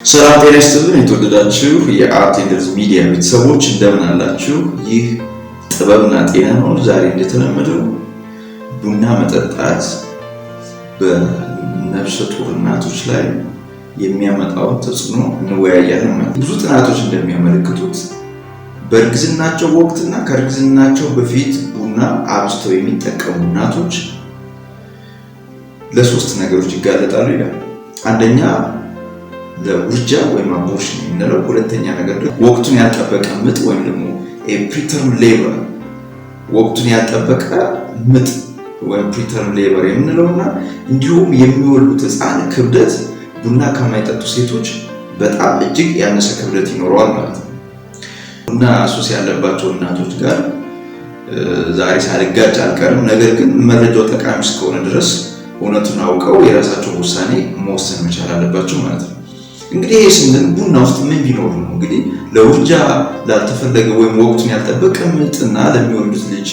ሰላም ጤና ይስጥልን። የተወደዳችሁ የአርቴንደርስ ሚዲያ ቤተሰቦች እንደምን አላችሁ? ይህ ጥበብና ጤና ነው። ዛሬ እንደተለመደው ቡና መጠጣት በነፍሰ ጡር እናቶች ላይ የሚያመጣው ተጽዕኖ እንወያያለን። ብዙ ጥናቶች እንደሚያመለክቱት በእርግዝናቸው ወቅትና ከእርግዝናቸው በፊት ቡና አብዝተው የሚጠቀሙ እናቶች ለሶስት ነገሮች ይጋለጣሉ ይላል። አንደኛ ለውርጃ ወይም አቦርሽን የምንለው፣ ሁለተኛ ነገር ደግሞ ወቅቱን ያልጠበቀ ምጥ ወይም ደግሞ ፕሪተርም ሌበር ወቅቱን ያልጠበቀ ምጥ ወይም ፕሪተርም ሌበር የምንለውና እንዲሁም የሚወልዱት ሕፃን ክብደት ቡና ከማይጠጡ ሴቶች በጣም እጅግ ያነሰ ክብደት ይኖረዋል ማለት ነው። ቡና ሱስ ያለባቸው እናቶች ጋር ዛሬ ሳልጋጭ አልቀርም። ነገር ግን መረጃው ጠቃሚ እስከሆነ ድረስ እውነቱን አውቀው የራሳቸው ውሳኔ መወሰን መቻል አለባቸው ማለት ነው። እንግዲህ ይህ ስንል ቡና ውስጥ ምን ቢኖር ነው? እንግዲህ ለውርጃ ላልተፈለገ ወይም ወቅቱን ያልጠበቀ ምጥና ለሚወልዱት ልጅ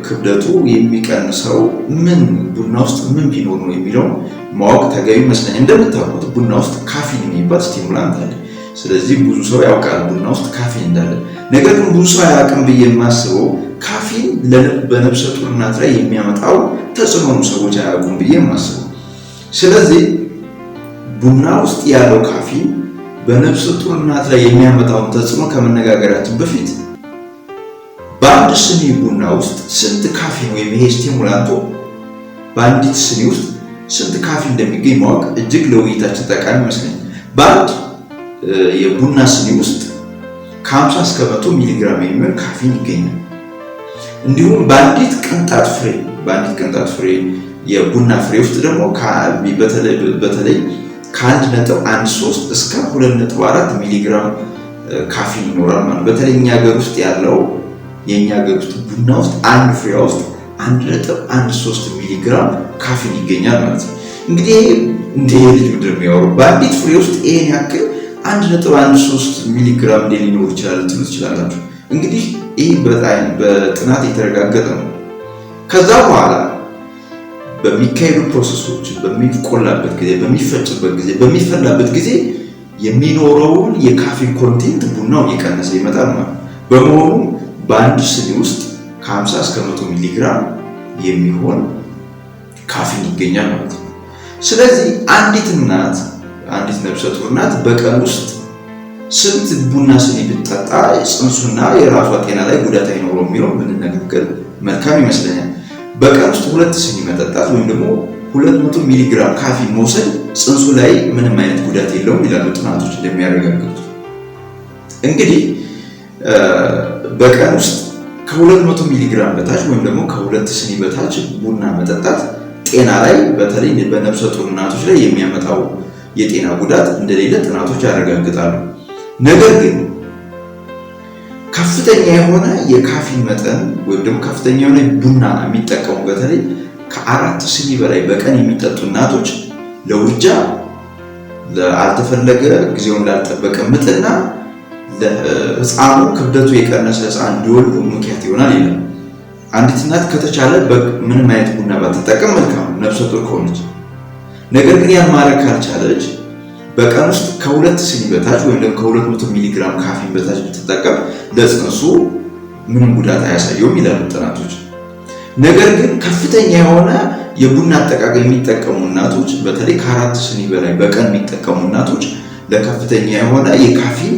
ክብደቱ የሚቀንሰው ምን ቡና ውስጥ ምን ቢኖር ነው የሚለው ማወቅ ተገቢ ይመስለኛል። እንደምታውቁት ቡና ውስጥ ካፊን የሚባል ስቲሙላንት አለ። ስለዚህ ብዙ ሰው ያውቃል ቡና ውስጥ ካፊን እንዳለ። ነገር ግን ብዙ ሰው አያውቅም ብዬ የማስበው ካፊን በነፍሰ ጡር እናት ላይ የሚያመጣው ተጽዕኖ ሰዎች አያውቁም ብዬ የማስበው። ስለዚህ ቡና ውስጥ ያለው ካፊን በነፍሰ ጡር እናት ላይ የሚያመጣውን ተጽዕኖ ከመነጋገራችን በፊት በአንድ ስኒ ቡና ውስጥ ስንት ካፊን ወይም ይሄ ስቲሙላንቱ በአንዲት ስኒ ውስጥ ስንት ካፊን እንደሚገኝ ማወቅ እጅግ ለውይይታችን ጠቃሚ ይመስለኛል። በአንድ የቡና ስኒ ውስጥ ከ50 እስከ 100 ሚሊግራም የሚሆን ካፊን ይገኛል። እንዲሁም በአንዲት ቅንጣት ፍሬ የቡና ፍሬ ውስጥ ደግሞ በተለይ ከ1.13 እስከ 2.4 ሚሊግራም ካፊን ይኖራል ማለት። በተለይ እኛ ሀገር ውስጥ ያለው የኛ ሀገር ውስጥ ቡና ውስጥ አንድ ፍሬ ውስጥ 1.13 ሚሊግራም ካፊን ይገኛል ማለት ነው። እንግዲህ እንደ ልጅ ምድር የሚያወሩ በአንዲት ፍሬ ውስጥ ይሄን ያክል 1.13 ሚሊግራም እንደ ሊኖር ይችላል ትሉ ትችላላችሁ። እንግዲህ ይህ በጥናት የተረጋገጠ ነው። ከዛ በኋላ በሚካሄዱ ፕሮሰሶች በሚቆላበት ጊዜ፣ በሚፈጭበት ጊዜ፣ በሚፈላበት ጊዜ የሚኖረውን የካፊን ኮንቴንት ቡናው እየቀነሰ ይመጣል ማለት። በመሆኑ በአንድ ስኒ ውስጥ ከ50 እስከ 100 ሚሊግራም የሚሆን ካፊን ይገኛል ማለት ነው። ስለዚህ አንዲት ነፍሰ ጡር እናት በቀን ውስጥ ስንት ቡና ስኒ ብትጠጣ ጽንሱና የራሷ ጤና ላይ ጉዳት አይኖረው የሚለው ብንነጋገር መልካም ይመስለኛል። በቀን ውስጥ 2 ስኒ መጠጣት ወይም ደግሞ 200 ሚሊግራም ካፊን መውሰድ ጽንሱ ላይ ምንም አይነት ጉዳት የለውም ይላሉ ጥናቶች እንደሚያረጋግጡት። እንግዲህ በቀን ውስጥ ከ200 ሚሊግራም በታች ወይም ደግሞ ከ2 ስኒ በታች ቡና መጠጣት ጤና ላይ በተለይ በነፍሰ ጡር እናቶች ላይ የሚያመጣው የጤና ጉዳት እንደሌለ ጥናቶች ያረጋግጣሉ። ነገር ግን ከፍተኛ የሆነ የካፊን መጠን ወይም ደግሞ ከፍተኛ የሆነ ቡና የሚጠቀሙ በተለይ ከ4 ስኒ በላይ በቀን የሚጠጡ እናቶች ለውርጃ፣ ለአልተፈለገ ጊዜውን ላልጠበቀ ምጥና ለሕፃኑ ክብደቱ የቀነሰ ሕፃን እንዲወልዱ ምክንያት ይሆናል ይላል። አንዲት እናት ከተቻለ ምንም አይነት ቡና ባትጠቀም መልካም ነፍሰ ጡር ከሆነች። ነገር ግን ያን ማድረግ ካልቻለች በቀን ውስጥ ከ2 ስኒ በታች ወይም ደግሞ ከ200 ሚሊግራም ካፊን በታች ብትጠቀም ለጽንሱ ምንም ጉዳት አያሳየውም ይላሉ ጥናቶች። ነገር ግን ከፍተኛ የሆነ የቡና አጠቃቀም የሚጠቀሙ እናቶች በተለይ ከ4 ስኒ በላይ በቀን የሚጠቀሙ እናቶች ለከፍተኛ የሆነ የካፊን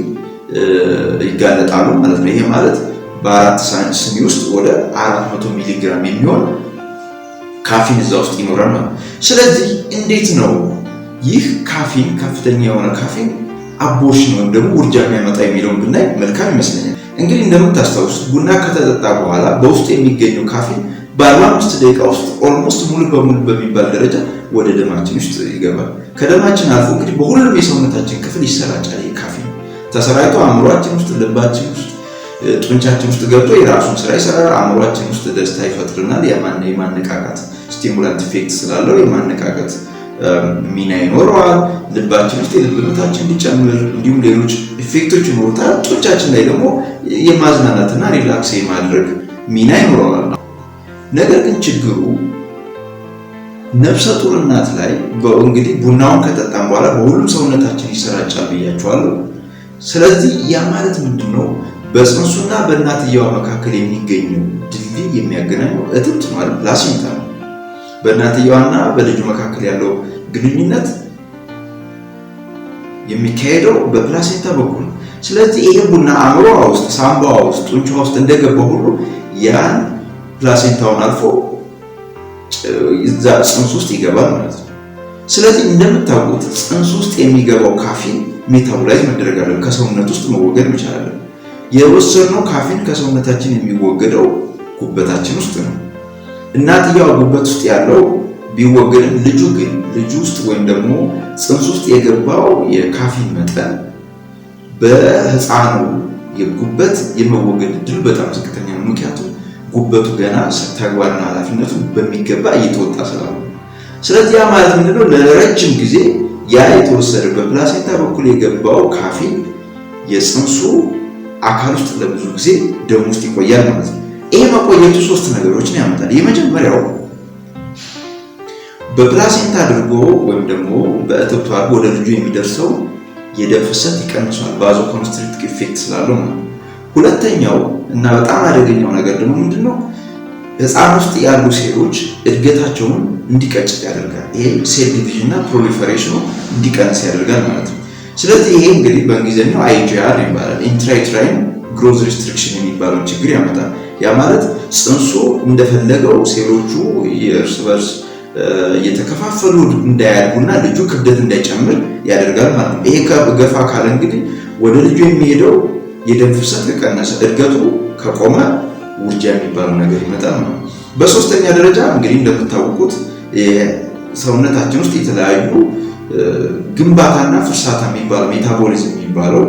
ይጋለጣሉ ማለት ነው። ይሄ ማለት በ4 ስኒ ውስጥ ወደ 400 ሚሊግራም የሚሆን ካፊን እዛ ውስጥ ይኖራል ማለት ነው። ስለዚህ እንዴት ነው ይህ ካፊን ከፍተኛ የሆነ ካፊን አቦርሽን ወይም ደግሞ ውርጃ የሚያመጣ የሚለውን ብናይ መልካም ይመስለኛል። እንግዲህ እንደምታስታውሱት ቡና ከተጠጣ በኋላ በውስጡ የሚገኘው ካፊን በ45 ደቂቃ ውስጥ ኦልሞስት ሙሉ በሙሉ በሚባል ደረጃ ወደ ደማችን ውስጥ ይገባል። ከደማችን አልፎ እንግዲህ በሁሉም የሰውነታችን ክፍል ይሰራጫል። ይህ ካፊን ተሰራጭቶ አእምሯችን ውስጥ፣ ልባችን ውስጥ፣ ጡንቻችን ውስጥ ገብቶ የራሱን ስራ ይሰራል። አእምሯችን ውስጥ ደስታ ይፈጥርናል። የማነቃቃት ስቲሙላንት ኢፌክት ስላለው የማነቃቃት ሚና ይኖረዋል። ልባችን ውስጥ የልብ ምታችን እንዲጨምር እንዲሁም ሌሎች ኢፌክቶች ይኖሩታል። ጡንቻችን ላይ ደግሞ የማዝናናትና ሪላክስ የማድረግ ሚና ይኖረዋል። ነገር ግን ችግሩ ነፍሰ ጡር እናት ላይ እንግዲህ ቡናውን ከጠጣን በኋላ በሁሉም ሰውነታችን ይሰራጫል ብያቸዋለሁ። ስለዚህ ያ ማለት ምንድነው? በጽንሱና በእናትየዋ መካከል የሚገኘው ድልድይ የሚያገናኘው እትብት ማለት ፕላሴንታ ነው። በእናትየዋና በልጁ መካከል ያለው ግንኙነት የሚካሄደው በፕላሴንታ በኩል ነው። ስለዚህ ይሄ ቡና አእምሮዋ ውስጥ፣ ሳምባዋ ውስጥ፣ ጡንቻዋ ውስጥ እንደገባ ሁሉ ያን ፕላሴንታውን አልፎ እዛ ጽንስ ውስጥ ይገባል ማለት ነው። ስለዚህ እንደምታውቁት ጽንስ ውስጥ የሚገባው ካፊን ሜታቦላይዝ መደረግ አለበት፣ ከሰውነት ውስጥ መወገድ መቻል አለበት። የወሰድነው ካፊን ከሰውነታችን የሚወገደው ጉበታችን ውስጥ ነው። እናትየዋ ጉበት ውስጥ ያለው ቢወገድም ልጁ ውስጥ ወይም ደግሞ ጽንስ ውስጥ የገባው የካፊን መጠን በህፃኑ የጉበት የመወገድ እድሉ በጣም ዝቅተኛ ነው። ምክንያቱም ጉበቱ ገና ተግባርና ኃላፊነቱ በሚገባ እየተወጣ ስላለ። ስለዚህ ያ ማለት ምንድነው? ለረጅም ጊዜ ያ የተወሰደ በፕላሴንታ በኩል የገባው ካፊን የጽንሱ አካል ውስጥ ለብዙ ጊዜ ደም ውስጥ ይቆያል ማለት ነው። ይሄ መቆየቱ ሶስት ነገሮችን ያመጣል። የመጀመሪያው በፕላሴንታ አድርጎ ወይም ደግሞ በእትብቱ አድርጎ ወደ ልጁ የሚደርሰው የደም ፍሰት ይቀንሷል፣ ባዞ ኮንስትሪክቲቭ ኢፌክት ስላለው ነው። ሁለተኛው እና በጣም አደገኛው ነገር ደግሞ ምንድነው? ህፃን ውስጥ ያሉ ሴሎች እድገታቸውን እንዲቀጭ ያደርጋል። ይሄ ሴል ዲቪዥን እና ፕሮሊፈሬሽኑ እንዲቀንስ ያደርጋል ማለት ነው። ስለዚህ ይሄ እንግዲህ በእንግሊዝኛው IGR ይባላል፣ ኢንትራዩትራይን ግሮዝ ሪስትሪክሽን የሚባለው ችግር ያመጣል። ያ ማለት ጽንሱ እንደፈለገው ሴሎቹ የእርስ በርስ እየተከፋፈሉ እንዳያድጉና ልጁ ክብደት እንዳይጨምር ያደርጋል ማለት ነው። ይሄ ገፋ ካለ እንግዲህ ወደ ልጁ የሚሄደው የደም ፍሰት ከቀነሰ፣ እድገቱ ከቆመ ውርጃ የሚባለው ነገር ይመጣል ማለት ነው። በሶስተኛ ደረጃ እንግዲህ እንደምታውቁት ሰውነታችን ውስጥ የተለያዩ ግንባታና ፍርሳታ የሚባለው ሜታቦሊዝም የሚባለው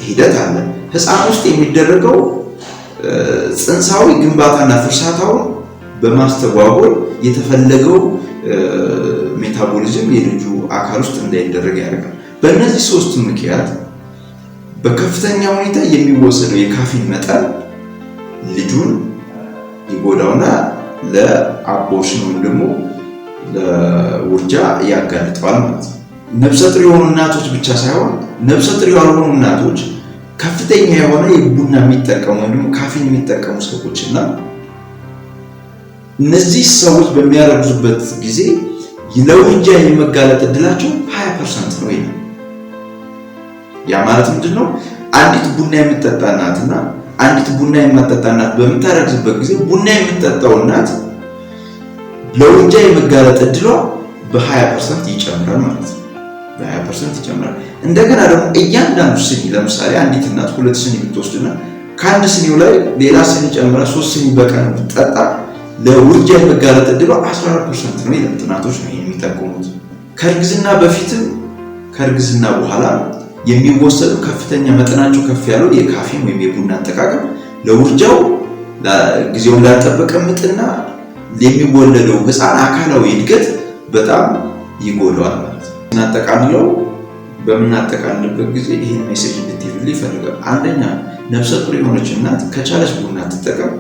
ሂደት አለ። ህፃን ውስጥ የሚደረገው ጽንሳዊ ግንባታና ፍርሳታውን በማስተጓጎል የተፈለገው ሜታቦሊዝም የልጁ አካል ውስጥ እንዳይደረግ ያደርጋል። በእነዚህ ሶስት ምክንያት በከፍተኛ ሁኔታ የሚወሰደው የካፊን መጠን ልጁን ይጎዳውና ለአቦርሽን ወይም ደግሞ ለውርጃ ያጋልጠዋል ማለት ነው። ነፍሰ ጡር የሆኑ እናቶች ብቻ ሳይሆን ነፍሰ ጡር ያልሆኑ እናቶች ከፍተኛ የሆነ የቡና የሚጠቀሙ ወይም ደግሞ ካፊን የሚጠቀሙ ሰዎችና እነዚህ ሰዎች በሚያረግዙበት ጊዜ ለውርጃ የመጋለጥ እድላቸው 20% ነው ይላል። ያ ማለት ምንድነው? አንዲት ቡና የምትጠጣ እናትና አንዲት ቡና የማትጠጣ እናት በምታረግዝበት ጊዜ ቡና የምትጠጣው እናት ለውርጃ የመጋለጥ እድሏ በ20% ይጨምራል ማለት ነው። በ20% ይጨምራል። እንደገና ደግሞ እያንዳንዱ ስኒ ለምሳሌ አንዲት እናት 2 ስኒ ብትወስድና ከአንድ ስኒው ላይ ሌላ ስኒ ጨምራ 3 ስኒ በቀን ብትጠጣ ለውርጃ የመጋለጥ እድሏ 14% ነው ይላል። ጥናቶች ነው የሚጠቁሙት። ከእርግዝና በፊትም ከእርግዝና በኋላ የሚወሰዱ ከፍተኛ መጠናቸው ከፍ ያለው የካፊን ወይም የቡና አጠቃቀም ለውርጃው ጊዜውን ላልጠበቀ ምጥና የሚወለደው ህፃን አካላዊ እድገት በጣም ይጎዳዋል ማለት ነው። እናጠቃልለው በምናጠቃልልበት ጊዜ ይህን ሜሴጅ እንድትይዙልኝ ይፈልጋል። አንደኛ ነፍሰ ጡር የሆነች እናት ከቻለች ቡና ትጠቀም፣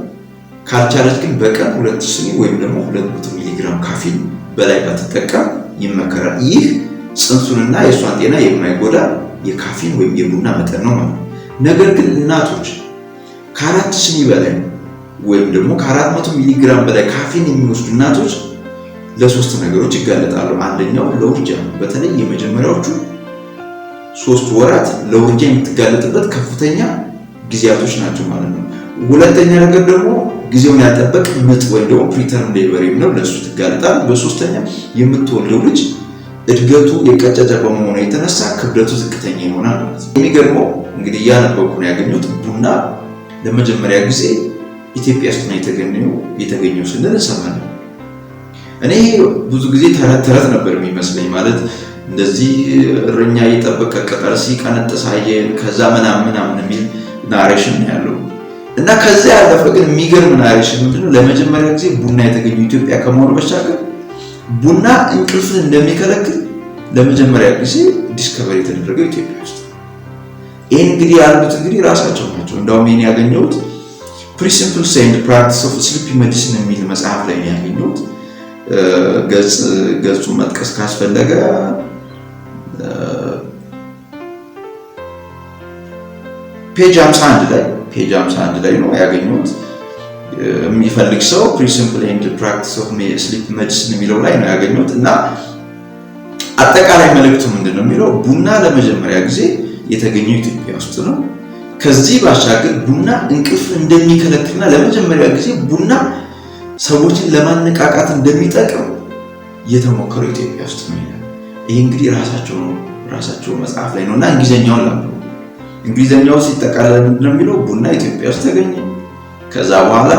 ካልቻለች ግን በቀን 2 ስኒ ወይም ደግሞ 200 ሚሊግራም ካፊን በላይ ባትጠቀም ይመከራል። ይህ ጽንሱንና የእሷን ጤና የማይጎዳ የካፊን ወይም የቡና መጠን ነው ማለት ነው። ነገር ግን እናቶች ከ4 ስኒ በላይ ወይም ደግሞ ከ400 ሚሊግራም በላይ ካፊን የሚወስዱ እናቶች ለሶስት ነገሮች ይጋለጣሉ። አንደኛው ለውርጃ፣ በተለይ የመጀመሪያዎቹ 3 ወራት ለውርጃ የምትጋለጥበት ከፍተኛ ጊዜያቶች ናቸው ማለት ነው። ሁለተኛ ነገር ደግሞ ጊዜውን ያልጠበቀ ምጥ ወይም ደግሞ ፕሪተርም ዴሊቨሪ ነው፣ ለሱ ትጋለጣል። በሶስተኛ የምትወልደው ልጅ እድገቱ የቀጨጨ በመሆኑ የተነሳ ክብደቱ ዝቅተኛ ይሆናል ማለት ነው። የሚገርመው እንግዲህ እያነበብኩ ነው ያገኘሁት ቡና ለመጀመሪያ ጊዜ ኢትዮጵያ ውስጥ ነው የተገኘው ስንል እንሰማለን። እኔ ብዙ ጊዜ ተረት ነበር የሚመስለኝ። ማለት እንደዚህ እረኛ እየጠበቀ ቅጠል ሲቀነጥስ አየን ከዛ ምናምን የሚል ናሬሽን ነው ያለው እና ከዛ ያለፈ ግን የሚገርም ናሬሽን ምንድነው? ለመጀመሪያ ጊዜ ቡና የተገኘው ኢትዮጵያ ከመሆኑ በሻገር ቡና እንቅልፍን እንደሚከለክል ለመጀመሪያ ጊዜ ዲስከቨሪ የተደረገው ኢትዮጵያ ውስጥ። ይሄን እንግዲህ ያሉት እንግዲህ ራሳቸው ናቸው። እንደውም ይሄን ያገኘሁት ፕሪንሲፕልስ ኤንድ ፕራክቲስ ኦፍ ስሊፕ ሜዲሲን የሚል መጽሐፍ ላይ ነው ያገኘሁት። ገጹን መጥቀስ ካስፈለገ ፔጅ 51 ላይ ነው ያገኘሁት። የሚፈልግ ሰው ፕሪንሲፕል ኤንድ ፕራክቲስ ኦፍ ስሊፕ ሜዲሲን የሚለው ላይ ነው ያገኘሁት እና አጠቃላይ መልእክቱ ምንድነው የሚለው ቡና ለመጀመሪያ ጊዜ የተገኘው ኢትዮጵያ ውስጥ ነው። ከዚህ ባሻገር ቡና እንቅልፍ እንደሚከለክልና ለመጀመሪያ ጊዜ ቡና ሰዎችን ለማነቃቃት እንደሚጠቅም የተሞከረው ኢትዮጵያ ውስጥ ነው ይላል። ይሄ እንግዲህ ራሳቸው መጽሐፍ ላይ ነውና እንግሊዘኛውን ላምሩ። እንግሊዘኛው ሲጠቃለል ምንድነው የሚለው ቡና ኢትዮጵያ ውስጥ ተገኘ። ከዛ በኋላ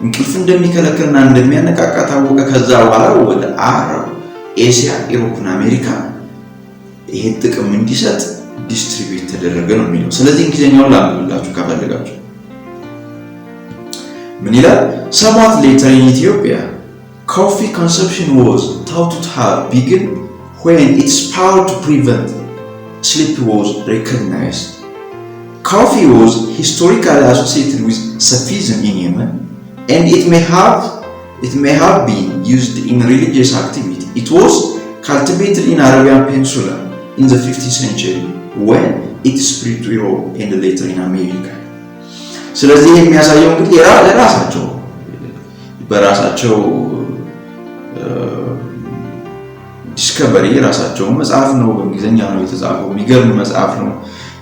እንቅልፍ እንደሚከለክልና እንደሚያነቃቃ ታወቀ። ከዛ በኋላ ወደ አረብ፣ ኤሲያ፣ ኢሮፕና አሜሪካ ይሄ ጥቅም እንዲሰጥ ዲስትሪቢዩት ተደረገ ነው የሚለው። ስለዚህ እንግሊዘኛውን ላምብላችሁ ካፈልጋችሁ ምን ይላል? somewhat later in Ethiopia coffee consumption was thought to have begun when its power to prevent sleep was recognized. Coffee was historically associated with Sufism in Yemen, and it may have been used in religious activity. It was cultivated in Arabian Peninsula in the 15th century when it spread to Europe and later in America. ስለዚህ የሚያሳየው እንግዲህ በራሳቸው ዲስከቨሪ የራሳቸው መጽሐፍ ነው። በእንግሊዝኛ ነው የተጻፈው። የሚገርም መጽሐፍ ነው።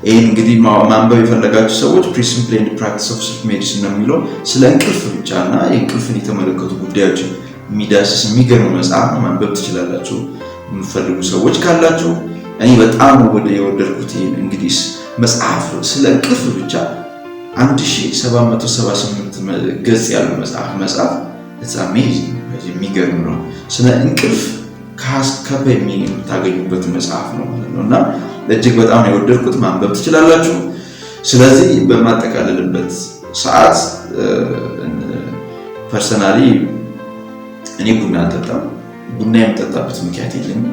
ይሄን እንግዲህ ማንበብ የፈለጋችሁ ሰዎች ፕሪንሲፕል ኤንድ ፕራክቲስ ኦፍ ስሊፕ ሜዲሲን ነው የሚለው ስለ እንቅልፍ ብቻና የእንቅልፍን የተመለከቱ ጉዳዮችን የሚዳስስ የሚገርም መጽሐፍ ነው። ማንበብ ትችላላችሁ የምትፈልጉ ሰዎች ካላችሁ። እኔ በጣም የወደድኩት ይሄን እንግዲህ መጽሐፍ ስለ እንቅልፍ ብቻ 1778 ገጽ ያለው መጽሐፍ it's amazing የሚገርም ነው። ስለ እንቅልፍ ከሀስከፈ የምታገኙበት መጽሐፍ ነው ማለት ነውና እጅግ በጣም የወደድኩት። ማንበብ ትችላላችሁ። ስለዚህ በማጠቃለልበት ሰዓት ፐርሰናሊ እኔ ቡና አልጠጣም። ቡና የምጠጣበት ምክንያት የለኝም።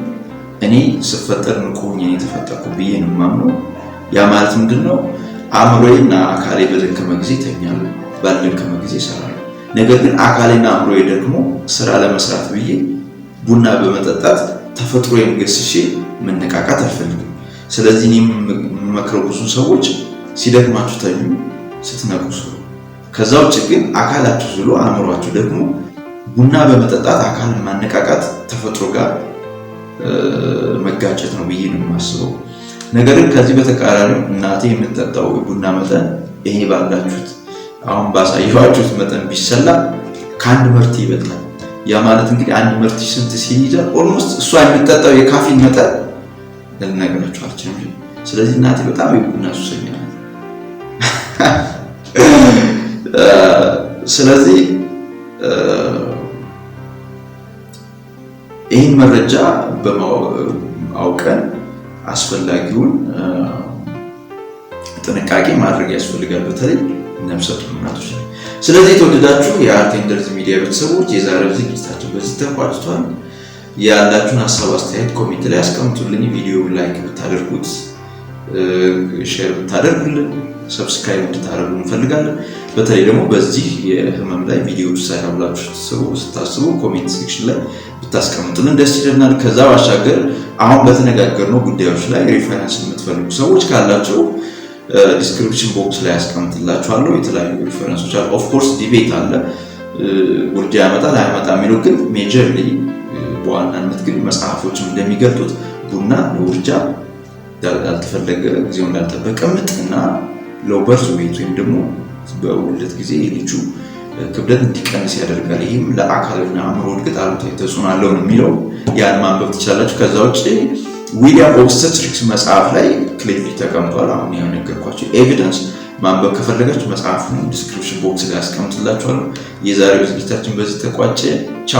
እኔ ስፈጠር ንቁ ሆኜ የተፈጠርኩ ብዬ ነው የማምነው። ያ ማለት ምንድነው? አእምሮዬና አካሌ በደከመ ጊዜ ተኛለሁ፣ ባልደከመ ጊዜ እሰራለሁ። ነገር ግን አካሌና አእምሮዬ ደግሞ ስራ ለመስራት ብዬ ቡና በመጠጣት ተፈጥሮዬን ገስሼ መነቃቃት አልፈልግም። ስለዚህ እኔ የምመክረው ብዙ ሰዎች ሲደክማችሁ ተኙ፣ ስትነቁ ስሩ። ከዛ ውጭ ግን አካላችሁ ዝሎ አእምሯችሁ ደግሞ ቡና በመጠጣት አካልን ማነቃቃት ተፈጥሮ ጋር መጋጨት ነው ብዬ ነው የማስበው። ነገር ግን ከዚህ በተቃራኒው እናቴ የምትጠጣው ቡና መጠን ይሄ ባላችሁት አሁን ባሳየኋችሁት መጠን ቢሰላ ከአንድ መርቲ ይበልጣል። ያ ማለት እንግዲህ አንድ መርቲ ስንት ሲኒዘር ኦልሞስት እሷ የምትጠጣው የካፊን መጠን ልነግራችሁ አልችልም። ስለዚህ እናቴ በጣም የቡና ሱሰኛ ናት። ስለዚህ ይህን መረጃ በማውቀን አስፈላጊውን ጥንቃቄ ማድረግ ያስፈልጋል፣ በተለይ ነፍሰ ጡር እናቶች ላይ። ስለዚህ የተወደዳችሁ የአርቴንደርዝ ሚዲያ ቤተሰቦች የዛሬው ዝግጅታችን በዚህ ተቋጭቷል። ያላችሁን ሀሳብ አስተያየት ኮሜንት ላይ አስቀምጡልኝ። ቪዲዮ ላይክ ብታደርጉት፣ ሼር ብታደርጉልን፣ ሰብስክራይብ እንድታደርጉ እንፈልጋለን። በተለይ ደግሞ በዚህ የህመም ላይ ቪዲዮ ሳይሆንላችሁ ስታስቡ ኮሜንት ሴክሽን ላይ ብታስቀምጡልን ደስ ይለናል። ከዛ ባሻገር አሁን በተነጋገርነው ጉዳዮች ላይ ሪፈረንስ የምትፈልጉ ሰዎች ካላችሁ ዲስክሪፕሽን ቦክስ ላይ አስቀምጥላችኋለሁ። የተለያዩ ሪፈረንሶች አሉ። ኦፍ ኮርስ ዲቤት አለ፣ ውርጃ ያመጣል አያመጣም የሚለው ግን ሜጀርሊ በዋናነት ግን መጽሐፎችም እንደሚገልጡት ቡና ለውርጃ ያልተፈለገ ጊዜውን እንዳልጠበቀ ምጥና ሎበርዝ ዌይት ወይም ደግሞ በውልደት ጊዜ የልጁ ክብደት እንዲቀንስ ያደርጋል። ይህም ለአካልና አእምሮ እድገት አሉታዊ ተጽዕኖ አለው ነው የሚለው። ያን ማንበብ ትችላላችሁ። ከዛ ውጭ ዊሊያም ኦብስተትሪክስ መጽሐፍ ላይ ክሊርሊ ተቀምጧል። አሁን ያው ነገርኳችሁ ኤቪደንስ ማንበብ ከፈለጋችሁ መጽሐፉን ዲስክሪፕሽን ቦክስ ላይ አስቀምጥላችኋለሁ። የዛሬው ዝግጅታችን በዚህ ተቋጨ። ቻው።